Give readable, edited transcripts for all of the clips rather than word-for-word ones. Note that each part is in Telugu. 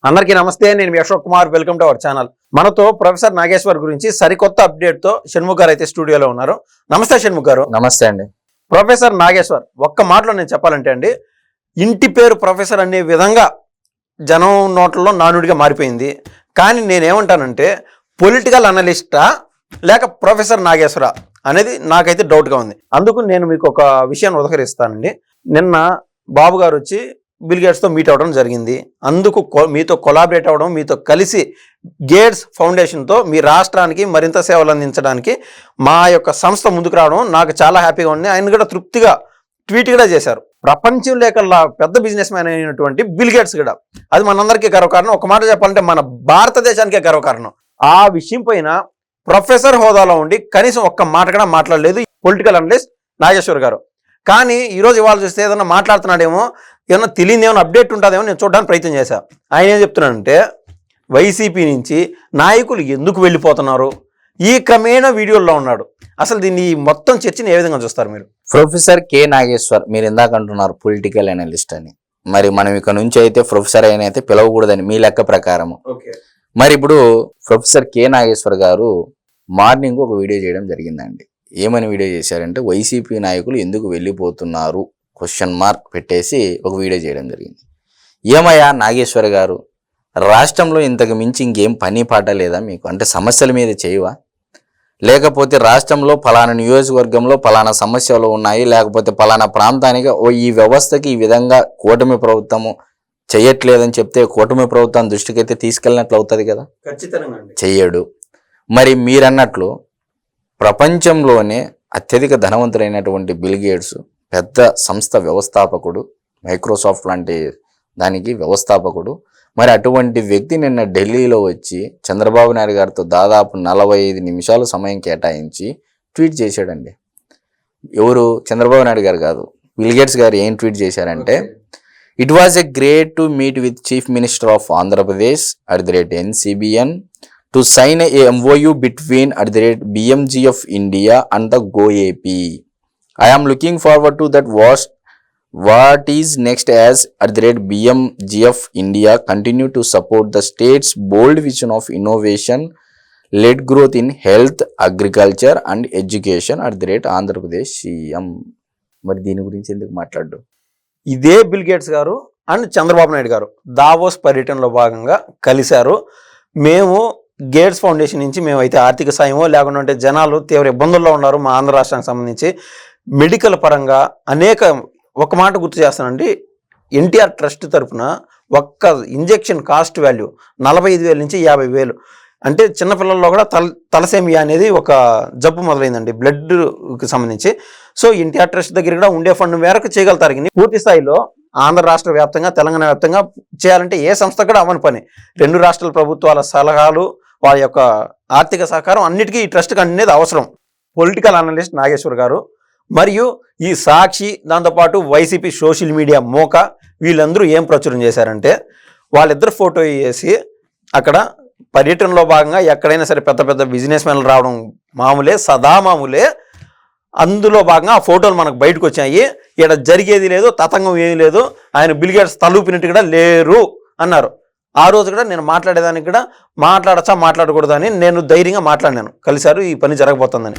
అందరికీ నమస్తే. నేను మీ Ashok Kumar. Welcome to our channel. మనతో ప్రొఫెసర్ నాగేశ్వర్ గురించి సరికొత్త అప్డేట్ తో షణ్ముఖ్ గారు అయితే స్టూడియోలో ఉన్నారు. నమస్తే షణ్ముఖ్ గారు. నమస్తే అండి. ప్రొఫెసర్ నాగేశ్వర్, ఒక్క మాటలో నేను చెప్పాలంటే అండి, ఇంటి పేరు ప్రొఫెసర్ అనే విధంగా జనం నోట్లలో నానుడిగా మారిపోయింది. కానీ నేనేమంటానంటే పొలిటికల్ అనలిస్టా లేక ప్రొఫెసర్ నాగేశ్వర అనేది నాకైతే డౌట్గా ఉంది. అందుకు నేను మీకు ఒక విషయాన్ని ఉదహరిస్తానండి. నిన్న బాబు గారు వచ్చి బిల్ గేట్స్తో మీట్ అవ్వడం జరిగింది. అందుకు మీతో కొలాబరేట్ అవ్వడం, మీతో కలిసి గేట్స్ ఫౌండేషన్తో మీ రాష్ట్రానికి మరింత సేవలు అందించడానికి మా యొక్క సంస్థ ముందుకు రావడం నాకు చాలా హ్యాపీగా ఉంది. ఆయన కూడా తృప్తిగా ట్వీట్ కూడా చేశారు. ప్రపంచం లేకల్లా పెద్ద బిజినెస్ మ్యాన్ అయినటువంటి బిల్ గేట్స్ కూడా, అది మనందరికీ గర్వకారణం. ఒక మాట చెప్పాలంటే మన భారతదేశానికే గర్వకారణం. ఆ విషయం పైన ప్రొఫెసర్ హోదాలో ఉండి కనీసం ఒక్క మాట కూడా మాట్లాడలేదు పొలిటికల్ అనలిస్ట్ నాగేశ్వర్ గారు. కానీ ఈరోజు ఇవాళ చూస్తే ఏదన్నా మాట్లాడుతున్నాడేమో, ఏమన్నా తెలియదు, ఏమైనా అప్డేట్ ఉంటుందేమో నేను చూడడానికి ప్రయత్నం చేశాను. ఆయన ఏం చెప్తున్నాడంటే వైసీపీ నుంచి నాయకులు ఎందుకు వెళ్ళిపోతున్నారు, ఈ క్రమేణా వీడియోల్లో ఉన్నాడు. అసలు దీన్ని మొత్తం చర్చని ఏ విధంగా చూస్తారు మీరు? ప్రొఫెసర్ కె నాగేశ్వర్, మీరు ఇందాక అంటున్నారు పొలిటికల్ అనలిస్ట్ అని. మరి మనం ఇక్కడ నుంచి అయితే ప్రొఫెసర్ అయిన అయితే పిలవకూడదని మీ లెక్క ప్రకారం. మరి ఇప్పుడు ప్రొఫెసర్ కె నాగేశ్వర్ గారు మార్నింగ్ ఒక వీడియో చేయడం జరిగిందండి. ఏమని వీడియో చేశారంటే వైసీపీ నాయకులు ఎందుకు వెళ్ళిపోతున్నారు ? పెట్టేసి ఒక వీడియో చేయడం జరిగింది. ఏమయ్యా నాగేశ్వర్ గారు, రాష్ట్రంలో ఇంతకు మించి ఇంకేం పని పాట లేదా మీకు? అంటే సమస్యల మీద చేయవా? లేకపోతే రాష్ట్రంలో ఫలానా నియోజకవర్గంలో ఫలానా సమస్యలు ఉన్నాయి, లేకపోతే ఫలానా ప్రాంతానికి ఈ వ్యవస్థకి ఈ విధంగా కూటమి ప్రభుత్వము చెయ్యట్లేదని చెప్తే కూటమి ప్రభుత్వం దృష్టికైతే తీసుకెళ్ళినట్లు అవుతుంది కదా? ఖచ్చితంగా చెయ్యడు. మరి మీరన్నట్లు ప్రపంచంలోనే అత్యధిక ధనవంతులైనటువంటి బిల్ గేట్స్ పెద్ద సంస్థ వ్యవస్థాపకుడు, మైక్రోసాఫ్ట్ లాంటి దానికి వ్యవస్థాపకుడు. మరి అటువంటి వ్యక్తి నిన్న ఢిల్లీలో వచ్చి చంద్రబాబు నాయుడు గారితో దాదాపు 45 నిమిషాలు సమయం కేటాయించి ట్వీట్ చేశాడండి. ఎవరు? చంద్రబాబు నాయుడు గారు కాదు, బిల్ గేట్స్ గారు ఏం ట్వీట్ చేశారంటే, it was a great to meet with chief minister of Andhra Pradesh @NCBN to sign a MOU between BMG of India and the GoAP. I am looking forward to that what is next as BMG of India continue to support the state's bold vision of innovation led growth in health, agriculture and education Andhra Pradesh CM. మరి దీని గురించి ఎందుకు మాట్లాడు? ఇదే బిల్ గేట్స్ గారు అండ్ చంద్రబాబు నాయుడు గారు దావోస్ పర్యటనలో భాగంగా కలిశారు. మేము గేట్స్ ఫౌండేషన్ నుంచి మేమైతే ఆర్థిక సాయమో లేకుండా జనాలు తీవ్ర ఇబ్బందుల్లో ఉన్నారు మా ఆంధ్ర రాష్ట్రానికి సంబంధించి మెడికల్ పరంగా అనేక. ఒక మాట గుర్తు చేస్తానండి, ఎన్టీఆర్ ట్రస్ట్ తరఫున ఒక్క ఇంజెక్షన్ కాస్ట్ వాల్యూ 45,000 నుంచి 50,000. అంటే చిన్నపిల్లల్లో కూడా తలసేమియా అనేది ఒక జబ్బు మొదలైందండి, బ్లడ్కి సంబంధించి. సో ఎన్టీఆర్ ట్రస్ట్ దగ్గర కూడా ఉండే ఫండ్ మేరకు చేయగలుగుతారు. పూర్తి స్థాయిలో ఆంధ్ర రాష్ట్ర వ్యాప్తంగా, తెలంగాణ వ్యాప్తంగా చేయాలంటే ఏ సంస్థ కూడా అవని పని. 2 రాష్ట్రాల ప్రభుత్వాల సలహాలు, వాళ్ళ యొక్క ఆర్థిక సహకారం అన్నిటికీ ఈ ట్రస్ట్కి అనేది అవసరం. పొలిటికల్ అనలిస్ట్ నాగేశ్వర్ గారు మరియు ఈ సాక్షి, దాంతోపాటు వైసీపీ సోషల్ మీడియా మోక, వీళ్ళందరూ ఏం ప్రచురం చేశారంటే, వాళ్ళిద్దరు ఫోటో వేసి అక్కడ పర్యటనలో భాగంగా ఎక్కడైనా సరే పెద్ద పెద్ద బిజినెస్ మ్యాన్లు రావడం మామూలే, సదా మామూలే. అందులో భాగంగా ఆ ఫోటోలు మనకు బయటకు వచ్చాయి. ఇక్కడ జరిగేది లేదు, తతంగం ఏమీ లేదు, ఆయన బిల్ గేట్స్ తలూపినట్టు కూడా లేరు అన్నారు. ఆ రోజు కూడా నేను మాట్లాడేదానికి కూడా మాట్లాడకూడదా అని నేను ధైర్యంగా మాట్లాడినాను. కలిశారు, ఈ పని జరగబోతుందని.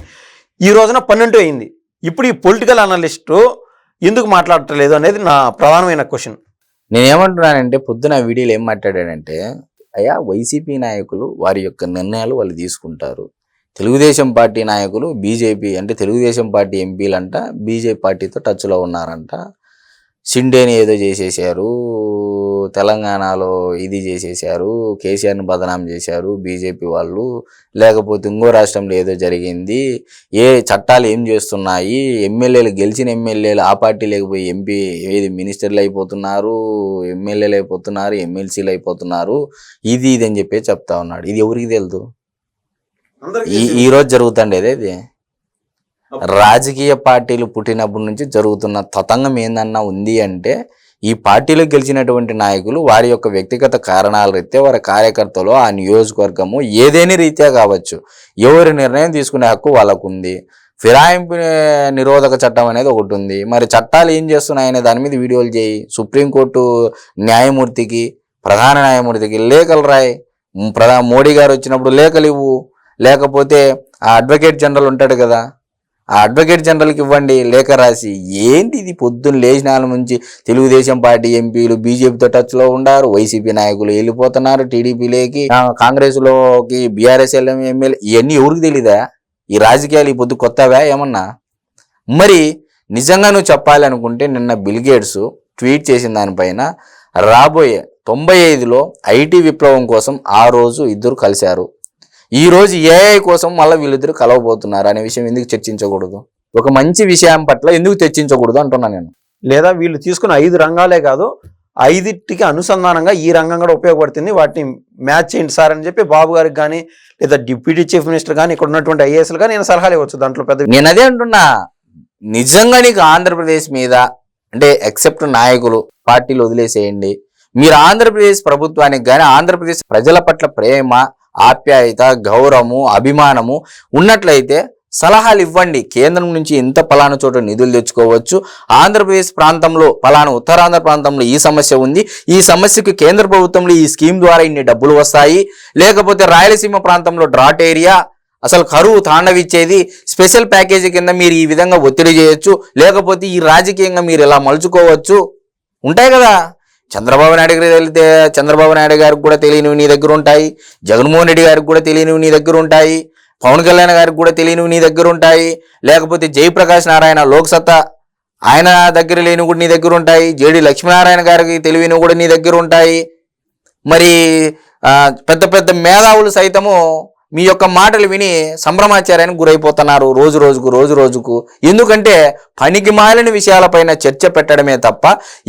ఈ రోజున 12 అయింది. ఇప్పుడు ఈ పొలిటికల్ అనలిస్టు ఎందుకు మాట్లాడట్లేదు అనేది నా ప్రధానమైన క్వశ్చన్. నేనేమంటున్నానంటే, పొద్దున వీడియోలో ఏం మాట్లాడాడంటే, అయ్యా వైసీపీ నాయకులు వారి యొక్క నిర్ణయాలు వాళ్ళు తీసుకుంటారు, తెలుగుదేశం పార్టీ నాయకులు బీజేపీ అంటే తెలుగుదేశం పార్టీ ఎంపీలంట బీజేపీ పార్టీతో టచ్లో ఉన్నారంట, షిండేని ఏదో చేసేసారు, తెలంగాణలో ఇది చేసేసారు, కేసీఆర్ని బదనాం చేశారు బీజేపీ వాళ్ళు, లేకపోతే ఇంకో రాష్ట్రంలో ఏదో జరిగింది, ఏ చట్టాలు ఏం చేస్తున్నాయి, ఎమ్మెల్యేలు గెలిచిన ఎమ్మెల్యేలు ఆ పార్టీ లేకపోయి ఎంపీ ఏది మినిస్టర్లు అయిపోతున్నారు, ఎమ్మెల్యేలు అయిపోతున్నారు, ఎమ్మెల్సీలు అయిపోతున్నారు, ఇది అని చెప్పి చెప్తా ఉన్నాడు. ఇది ఎవరికి తెలుసు? ఈ రోజు జరుగుతుండేది ఇది. రాజకీయ పార్టీలు పుట్టినప్పటి నుంచి జరుగుతున్న తతంగం ఏందన్నా ఉంది అంటే, ఈ పార్టీలో గెలిచినటువంటి నాయకులు వారి యొక్క వ్యక్తిగత కారణాల రీత్యా వారి కార్యకర్తలు ఆ నియోజకవర్గము ఏదేని రీత్యా కావచ్చు, ఎవరి నిర్ణయం తీసుకునే హక్కు వాళ్ళకు ఉంది. ఫిరాయింపు నిరోధక చట్టం అనేది ఒకటి ఉంది. మరి చట్టాలు ఏం చేస్తున్నాయనే దాని మీద వీడియోలు చేయి, సుప్రీంకోర్టు న్యాయమూర్తికి ప్రధాన న్యాయమూర్తికి లేఖలు రాయి, మోడీ గారు వచ్చినప్పుడు లేఖలు ఇవ్వు, లేకపోతే ఆ అడ్వకేట్ జనరల్ ఉంటాడు కదా, ఆ అడ్వకేట్ జనరల్కి ఇవ్వండి లేఖ రాసి. ఏంటి ఇది, పొద్దున్న లేచినాల నుంచి తెలుగుదేశం పార్టీ ఎంపీలు బీజేపీతో టచ్లో ఉండారు, వైసీపీ నాయకులు వెళ్ళిపోతున్నారు టీడీపీలోకి, కాంగ్రెస్లోకి, బీఆర్ఎస్ ఎమ్మెల్యే, ఇవన్నీ ఎవరికి తెలీదా? ఈ రాజకీయాలు ఈ పొద్దు కొత్తవా ఏమన్నా? మరి నిజంగా నువ్వు చెప్పాలి అనుకుంటే నిన్న బిల్ గేట్స్ ట్వీట్ చేసిన దానిపైన రాబోయే 95లో ఐటీ విప్లవం కోసం ఆ రోజు ఇద్దరు కలిశారు, ఈ రోజు ఏఐ కోసం మళ్ళీ వీళ్ళిద్దరు కలవబోతున్నారు అనే విషయం ఎందుకు చర్చించకూడదు? ఒక మంచి విషయం పట్ల ఎందుకు చర్చించకూడదు అంటున్నా నేను. లేదా వీళ్ళు తీసుకున్న 5 రంగాలే కాదు, 5టికి అనుసంధానంగా ఈ రంగం కూడా ఉపయోగపడుతుంది, వాటిని మ్యాచ్ చేయండి సార్ అని చెప్పి బాబు గారికి కానీ లేదా డిప్యూటీ చీఫ్ మినిస్టర్ కానీ ఇక్కడ ఉన్నటువంటి ఐఏఎస్లు కానీ నేను సలహాలు ఇవ్వచ్చు. దాంట్లో పెద్ద నేను అదే అంటున్నా, నిజంగా నీకు ఆంధ్రప్రదేశ్ మీద అంటే ఎక్సెప్ట్ నాయకులు పార్టీలు వదిలేసేయండి, మీరు ఆంధ్రప్రదేశ్ ప్రభుత్వానికి కానీ ఆంధ్రప్రదేశ్ ప్రజల పట్ల ప్రేమ, ఆప్యాయత, గౌరవము, అభిమానము ఉన్నట్లయితే సలహాలు ఇవ్వండి. కేంద్రం నుంచి ఇంత పలానా చోట నిధులు తెచ్చుకోవచ్చు, ఆంధ్రప్రదేశ్ ప్రాంతంలో పలానా ఉత్తరాంధ్ర ప్రాంతంలో ఈ సమస్య ఉంది, ఈ సమస్యకు కేంద్ర ప్రభుత్వంలో ఈ స్కీమ్ ద్వారా ఇన్ని డబ్బులు వస్తాయి, లేకపోతే రాయలసీమ ప్రాంతంలో డ్రాట్ ఏరియా అసలు కరువు తాండవిచ్చేది, స్పెషల్ ప్యాకేజీ కింద మీరు ఈ విధంగా ఒత్తిడి చేయొచ్చు, లేకపోతే ఈ రాజకీయంగా మీరు ఇలా మలుచుకోవచ్చు, ఉంటాయి కదా. చంద్రబాబు నాయుడు గారికి వెళ్తే చంద్రబాబు నాయుడు గారికి కూడా తెలియనివి నీ దగ్గర ఉంటాయి, జగన్మోహన్ రెడ్డి గారికి కూడా తెలియనివి నీ దగ్గర ఉంటాయి, పవన్ కళ్యాణ్ గారికి కూడా తెలియనివి నీ దగ్గర ఉంటాయి, లేకపోతే జయప్రకాష్ నారాయణ లోక్సత్తా ఆయన దగ్గర లేనివి కూడా నీ దగ్గర ఉంటాయి, జేడి లక్ష్మీనారాయణ గారికి తెలియనివి కూడా నీ దగ్గర ఉంటాయి. మరి పెద్ద పెద్ద మేధావులు సైతము మీ యొక్క మాటలు విని సంభ్రమాచార్యానికి గురైపోతున్నారు రోజు రోజుకు. ఎందుకంటే పనికి మాలిన విషయాలపైన చర్చ పెట్టడమే తప్ప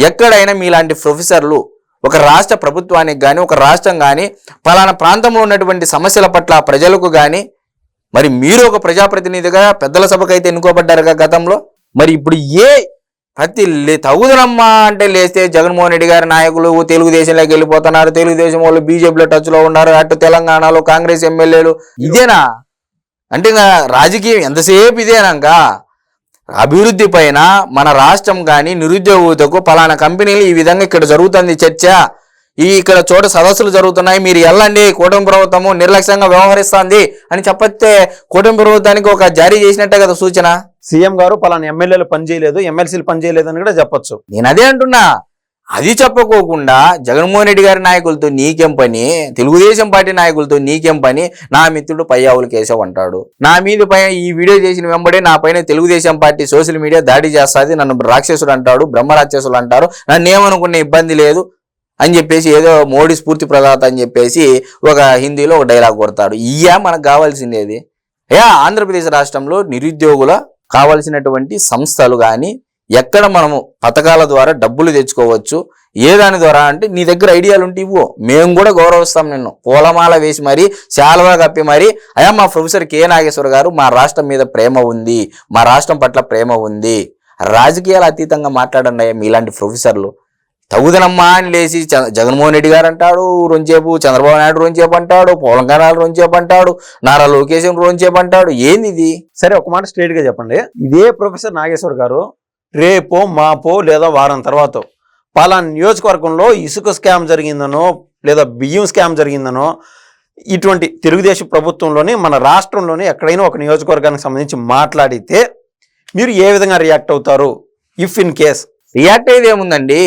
ఎక్కడైనా మీలాంటి ప్రొఫెసర్లు ఒక రాష్ట్ర ప్రభుత్వానికి కానీ ఒక రాష్ట్రం కానీ పలానా ప్రాంతంలో ఉన్నటువంటి సమస్యల పట్ల ప్రజలకు కానీ, మరి మీరు ఒక ప్రజాప్రతినిధిగా పెద్దల సభకైతే ఎన్నుకోబడ్డారుగా గతంలో, మరి ఇప్పుడు ప్రతి తగుదనమ్మా అంటే లేస్తే జగన్మోహన్ రెడ్డి గారి నాయకులు తెలుగుదేశంలోకి వెళ్ళిపోతున్నారు, తెలుగుదేశం వాళ్ళు బీజేపీలో టచ్లో ఉన్నారు, అటు తెలంగాణలో కాంగ్రెస్ ఎమ్మెల్యేలు, ఇదేనా అంటే ఇంకా రాజకీయం ఎంతసేపు ఇదేనాక? అభివృద్ధి పైన మన రాష్ట్రం కానీ నిరుద్యోగులకు పలానా కంపెనీలు ఈ విధంగా ఇక్కడ జరుగుతుంది చర్చ, ఇక్కడ చోట సదస్సులు జరుగుతున్నాయి, మీరు వెళ్ళండి, కూటమి ప్రభుత్వము నిర్లక్ష్యంగా వ్యవహరిస్తుంది అని చెప్పతే కూటమి ప్రభుత్వానికి ఒక జారీ చేసినట్టే కదా సూచన. సీఎం గారు పలానా ఎమ్మెల్యేలు పనిచేయలేదు, ఎమ్మెల్సీలు పనిచేయలేదు అని కూడా చెప్పొచ్చు. నేను అదే అంటున్నా, అది చెప్పకోకుండా జగన్మోహన్ రెడ్డి గారి నాయకులతో నీకేం పని, తెలుగుదేశం పార్టీ నాయకులతో నీకేం పని, నా మిత్రుడు పయ్యావులు కేశవ్ అంటాడు, నా మీద పైన ఈ వీడియో చేసిన వెంబడే నా పైన తెలుగుదేశం పార్టీ సోషల్ మీడియా దాడి చేస్తుంది, నన్ను రాక్షసుడు అంటాడు, బ్రహ్మరాక్షసులు అంటారు, నన్ను ఏమనుకునే ఇబ్బంది లేదు అని చెప్పేసి ఏదో మోడీ స్ఫూర్తి ప్రదాత అని చెప్పేసి ఒక హిందీలో ఒక డైలాగ్ కొడతాడు. మనకు కావాల్సిందేది ఆంధ్రప్రదేశ్ రాష్ట్రంలో నిరుద్యోగుల కావలసినటువంటి సంస్థలు కానీ ఎక్కడ మనము పథకాల ద్వారా డబ్బులు తెచ్చుకోవచ్చు, ఏ దాని ద్వారా అంటే నీ దగ్గర ఐడియాలు ఉంటే ఇవ్వు, మేము కూడా గౌరవిస్తాం నిన్ను. పూలమాల వేసి మరి శాలువా కప్పి మరి మా ప్రొఫెసర్ కె నాగేశ్వర గారు మా రాష్ట్రం మీద ప్రేమ ఉంది, మా రాష్ట్రం పట్ల ప్రేమ ఉంది, రాజకీయాలు అతీతంగా మాట్లాడండి మీలాంటి ప్రొఫెసర్లు. తగుదనమ్మా అని లేచి జగన్మోహన్ రెడ్డి గారు అంటాడు రొంచేపు, చంద్రబాబు నాయుడు రొంచేపు అంటాడు, పవన్ కళ్యాణ్ రొంచేపు అంటాడు, నారా లోకేష్ రొంచేపు అంటాడు. ఏంది ఇది? సరే ఒక మాట స్ట్రైట్ గా చెప్పండి, ఇదే ప్రొఫెసర్ నాగేశ్వర్ గారు రేపో మాపో లేదా వారం తర్వాత పలానా నియోజకవర్గంలో ఇసుక స్కామ్ జరిగిందనో లేదా బియ్యం స్కామ్ జరిగిందనో ఇటువంటి తెలుగుదేశం ప్రభుత్వంలోని మన రాష్ట్రంలోని ఎక్కడైనా ఒక నియోజకవర్గానికి సంబంధించి మాట్లాడితే మీరు ఏ విధంగా రియాక్ట్ అవుతారు? ఇఫ్ ఇన్ కేస్ రియాక్ట్ అయ్యేది ఏముందండి,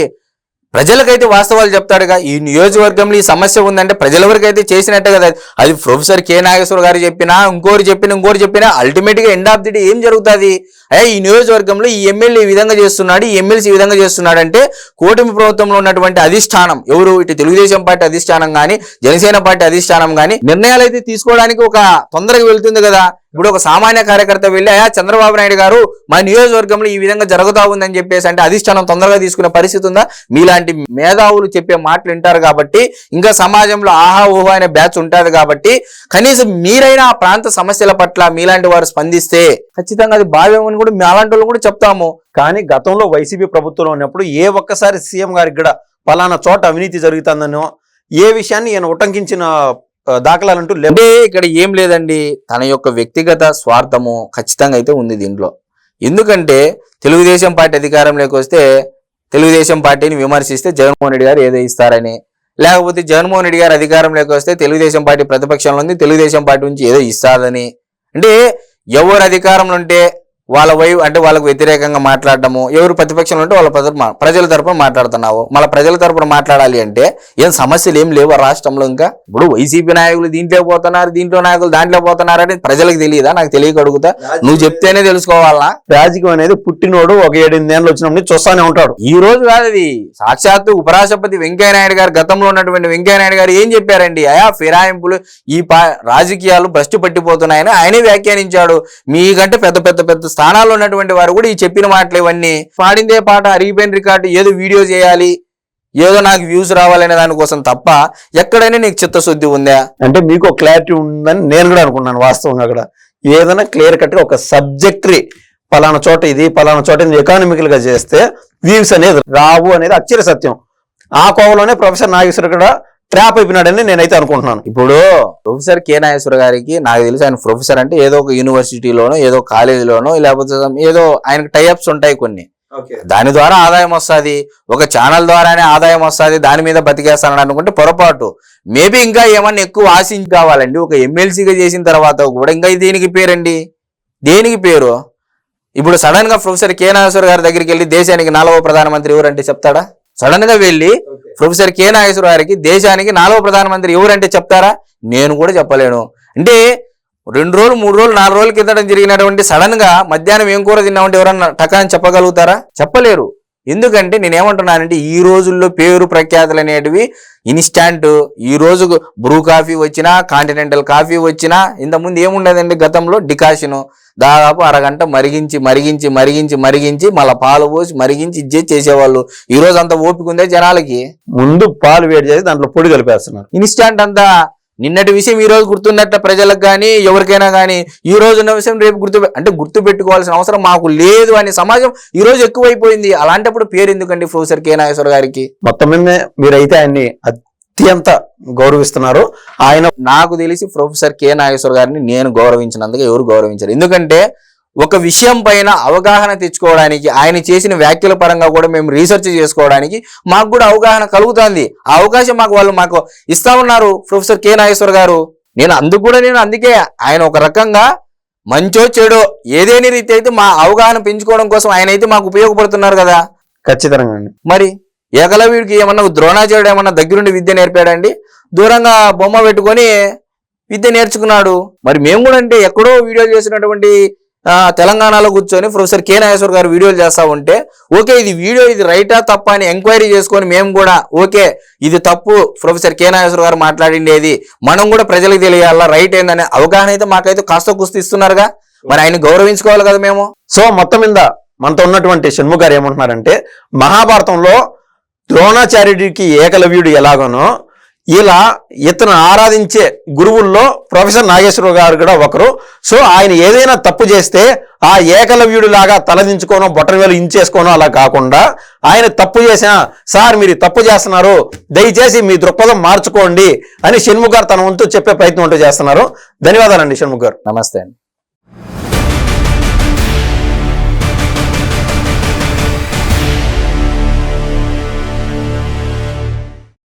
ప్రజలకైతే వాస్తవాలు చెప్తాడుగా. ఈ నియోజకవర్గంలో ఈ సమస్య ఉందంటే ప్రజల వరకు అయితే చేసినట్టే కదా. అది ప్రొఫెసర్ కె నాగేశ్వర గారు చెప్పినా ఇంకోటి చెప్పినా అల్టిమేట్ గా ఎండ్ ఆఫ్ ది డే ఏం జరుగుతుంది? ఈ నియోజకవర్గంలో ఈ ఎమ్మెల్యే ఈ విధంగా చేస్తున్నాడు, ఈ ఎమ్మెల్సీ ఈ విధంగా చేస్తున్నాడు అంటే కూటమి ప్రభుత్వంలో ఉన్నటువంటి అధిష్టానం ఎవరు, ఇటు తెలుగుదేశం పార్టీ అధిష్టానం కానీ జనసేన పార్టీ అధిష్టానం కానీ నిర్ణయాలు అయితే తీసుకోవడానికి ఒక తొందరగా వెళ్తుంది కదా. ఇప్పుడు ఒక సామాన్య కార్యకర్త వెళ్ళి చంద్రబాబు నాయుడు గారు మా నియోజకవర్గంలో ఈ విధంగా జరుగుతా ఉందని చెప్పేసి అంటే అధిష్టానం తొందరగా తీసుకునే పరిస్థితి ఉందా? మీలాంటి మేధావులు చెప్పే మాటలు వింటారు కాబట్టి, ఇంకా సమాజంలో ఆహా ఊహా అనే బ్యాచ్ ఉంటుంది కాబట్టి కనీసం మీరైనా ఆ ప్రాంత సమస్యల పట్ల మీలాంటి వారు స్పందిస్తే ఖచ్చితంగా అది భావ్యమని కూడా మీ అలాంటి వాళ్ళు కూడా చెప్తాము. కానీ గతంలో వైసీపీ ప్రభుత్వంలో ఉన్నప్పుడు ఏ ఒక్కసారి సీఎం గారికి కూడా పలానా చోట అవినీతి జరుగుతుందనో ఏ విషయాన్ని ఈయన ఉటంకించిన దాఖలాలంటూ అంటే ఇక్కడ ఏం లేదండి, తన యొక్క వ్యక్తిగత స్వార్థము ఖచ్చితంగా అయితే ఉంది దీంట్లో. ఎందుకంటే తెలుగుదేశం పార్టీ అధికారంలోకి వస్తే తెలుగుదేశం పార్టీని విమర్శిస్తే జగన్మోహన్ రెడ్డి గారు ఏదో ఇస్తారని, లేకపోతే జగన్మోహన్ రెడ్డి గారు అధికారంలోకి వస్తే తెలుగుదేశం పార్టీ ప్రతిపక్షంలో ఉంది, తెలుగుదేశం పార్టీ నుంచి ఏదో ఇస్తాదని. అంటే ఎవరు అధికారంలో ఉంటే వాళ్ళ అంటే వాళ్ళకు వ్యతిరేకంగా మాట్లాడటము, ఎవరు ప్రతిపక్షంలో ఉంటే వాళ్ళ ప్రజల తరపున మాట్లాడుతున్నావు. మళ్ళీ ప్రజల తరపున మాట్లాడాలి అంటే ఏం సమస్యలు ఏం లేవు రాష్ట్రంలో. ఇంకా ఇప్పుడు వైసీపీ నాయకులు దీంట్లో పోతున్నారు, దీంట్లో నాయకులు దాంట్లో పోతున్నారు అని ప్రజలకు తెలియదా? నాకు తెలియక అడుగుతా, నువ్వు చెప్తేనే తెలుసుకోవాలా. రాజకీయం అనేది పుట్టినోడు ఒక 7-8 ఏళ్ళు వచ్చినప్పుడు చూస్తానే ఉంటాడు. ఈ రోజు కాదు, అది సాక్షాత్తు ఉపరాష్ట్రపతి వెంకయ్యనాయుడు గారు, గతంలో ఉన్నటువంటి వెంకయ్యనాయుడు గారు ఏం చెప్పారండి? ఫిరాయింపులు, ఈ రాజకీయాలు భ్రష్టు పట్టిపోతున్నాయని ఆయనే వ్యాఖ్యానించాడు. మీకంటే పెద్ద పెద్ద పెద్ద స్థానాల్లో ఉన్నటువంటి వారు కూడా ఈ చెప్పిన మాటలు ఇవన్నీ. పాడిందే పాట, అరిగిపోయిన రికార్డు, ఏదో వీడియో చేయాలి, ఏదో నాకు వ్యూస్ రావాలనే దానికోసం తప్ప ఎక్కడైనా నీకు చిత్తశుద్ధి ఉందా? అంటే మీకు క్లారిటీ ఉందని నేను కూడా అనుకున్నాను. వాస్తవంగా అక్కడ ఏదైనా క్లియర్ కట్ గా ఒక సబ్జెక్టరీ పలానా చోట ఇది, పలానా చోట ఇది ఎకానమికల్ గా చేస్తే వ్యూస్ అనేది రావు అనేది అక్షర సత్యం. ఆ కోవలోనే ప్రొఫెసర్ నాగేశ్వర కూడా ట్రాప్ అయిపోయినాడని నేనైతే అనుకుంటున్నాను. ఇప్పుడు ప్రొఫెసర్ కె నాగేశ్వర గారికి నాకు తెలిసి ఆయన ప్రొఫెసర్ అంటే ఏదో ఒక యూనివర్సిటీలోనో, ఏదో కాలేజీలోనో, లేకపోతే ఏదో ఆయనకు టైఅప్స్ ఉంటాయి కొన్ని, దాని ద్వారా ఆదాయం వస్తుంది. ఒక ఛానల్ ద్వారానే ఆదాయం వస్తుంది, దాని మీద బతికేస్తానని అనుకుంటే పొరపాటు. మేబీ ఇంకా ఏమన్నా ఎక్కువ ఆశించి కావాలండి. ఒక ఎమ్మెల్సీగా చేసిన తర్వాత కూడా ఇంకా దేనికి పేరండి, దేనికి పేరు? ఇప్పుడు సడన్ గా ప్రొఫెసర్ కె నాగేశ్వర గారి దగ్గరికి వెళ్ళి దేశానికి 4వ ప్రధానమంత్రి ఎవరంటే చెప్తాడా? సడన్ గా వెళ్ళి ప్రొఫెసర్ కె నాగేశ్వర గారికి దేశానికి 4వ ప్రధానమంత్రి ఎవరంటే చెప్తారా? నేను కూడా చెప్పలేను. అంటే 2 రోజులు 3 రోజులు 4 రోజుల కిందట జరిగినటువంటి సడన్ గా మధ్యాహ్నం ఏం కూర తిన్నామంటే ఎవరన్నా టకాని చెప్పగలుగుతారా? చెప్పలేరు. ఎందుకంటే నేనేమంటున్నానంటే ఈ రోజుల్లో పేరు ప్రఖ్యాతులు అనేటివి ఇన్స్టాంట్. ఈ రోజు బ్రూ కాఫీ వచ్చినా, కాంటినెంటల్ కాఫీ వచ్చినా, ఇంతకుముందు ఏముండేదండి గతంలో? డికాషను దాదాపు అరగంట మరిగించి మరిగించి మరిగించి మరిగించి మళ్ళీ పాలు పోసి మరిగించి ఇచ్చే చేసేవాళ్ళు. ఈ రోజు అంత ఓపిక ఉందే జనాలకి? ముందు పాలు వేడి చేసి దాంట్లో పొడి కలిపేస్తున్నారు. ఇన్స్టాంట్ అంతా. నిన్నటి విషయం ఈ రోజు గుర్తున్నట్ట ప్రజలకు కానీ ఎవరికైనా కానీ, ఈ రోజు ఉన్న విషయం రేపు గుర్తు పెట్టుకోవాల్సిన అవసరం మాకు లేదు అనే సమాజం ఈ రోజు ఎక్కువైపోయింది. అలాంటప్పుడు పేరు ఎందుకండి ప్రొఫెసర్ కె నాగేశ్వర గారికి? మొత్తం మీద మీరైతే ఆయన్ని అత్యంత గౌరవిస్తున్నారు. ఆయన నాకు తెలిసి ప్రొఫెసర్ కె నాగేశ్వర గారిని నేను గౌరవించినందుకు ఎవరు గౌరవించారు? ఎందుకంటే ఒక విషయం పైన అవగాహన తెచ్చుకోవడానికి, ఆయన చేసిన వ్యాఖ్యల పరంగా కూడా మేము రీసెర్చ్ చేసుకోవడానికి మాకు కూడా అవగాహన కలుగుతుంది. ఆ అవకాశం మాకు ఇస్తా ఉన్నారు ప్రొఫెసర్ కె నాగేశ్వర గారు. నేను అందుకే ఆయన ఒక రకంగా మంచో చెడో ఏదేని రీతి అయితే మా అవగాహన పెంచుకోవడం కోసం ఆయన అయితే మాకు ఉపయోగపడుతున్నారు కదా. ఖచ్చితంగా అండి. మరి ఏకలవ్యుడికి ఏమన్నా ద్రోణాచార్యుడు ఏమన్నా దగ్గరుండి విద్య నేర్పాడండి? దూరంగా బొమ్మ పెట్టుకొని విద్య నేర్చుకున్నాడు. మరి మేము కూడా అంటే ఎక్కడో వీడియోలు చేసినటువంటి తెలంగాణలో కూర్చొని ప్రొఫెసర్ కె నాగేశ్వర గారు వీడియోలు చేస్తా ఉంటే ఓకే ఇది వీడియో ఇది రైటా తప్ప అని ఎంక్వైరీ చేసుకొని మేము కూడా ఓకే ఇది తప్పు ప్రొఫెసర్ కె నాగేశ్వర గారు మాట్లాడిండేది మనం కూడా ప్రజలకు తెలియాలా రైట్ ఏందనే అవగాహన అయితే మాకైతే కాస్త కుస్తీ ఇస్తున్నారుగా. మరి ఆయన గౌరవించుకోవాలి కదా మేము. సో మొత్తం మీద మనతో ఉన్నటువంటి షణ్ముఖ్ గారు ఏమంటున్నారంటే మహాభారతంలో ద్రోణాచార్యుడికి ఏకలవ్యుడు ఎలాగనో ఇలా ఇతను ఆరాధించే గురువుల్లో ప్రొఫెసర్ నాగేశ్వర గారు కూడా ఒకరు. సో ఆయన ఏదైనా తప్పు చేస్తే ఆ ఏకలవ్యుడు లాగా తలదించుకోనో బొట్టనవేలు ఇంచేసుకోనో అలా కాకుండా ఆయన తప్పు చేసినా సార్ మీరు తప్పు చేస్తున్నారు, దయచేసి మీ దృక్పథం మార్చుకోండి అని షణ్ముఖ్ గారు తన వంతు చెప్పే ప్రయత్నం అంటూ చేస్తున్నారు. ధన్యవాదాలండి షణ్ముఖ్ గారు. నమస్తే అండి.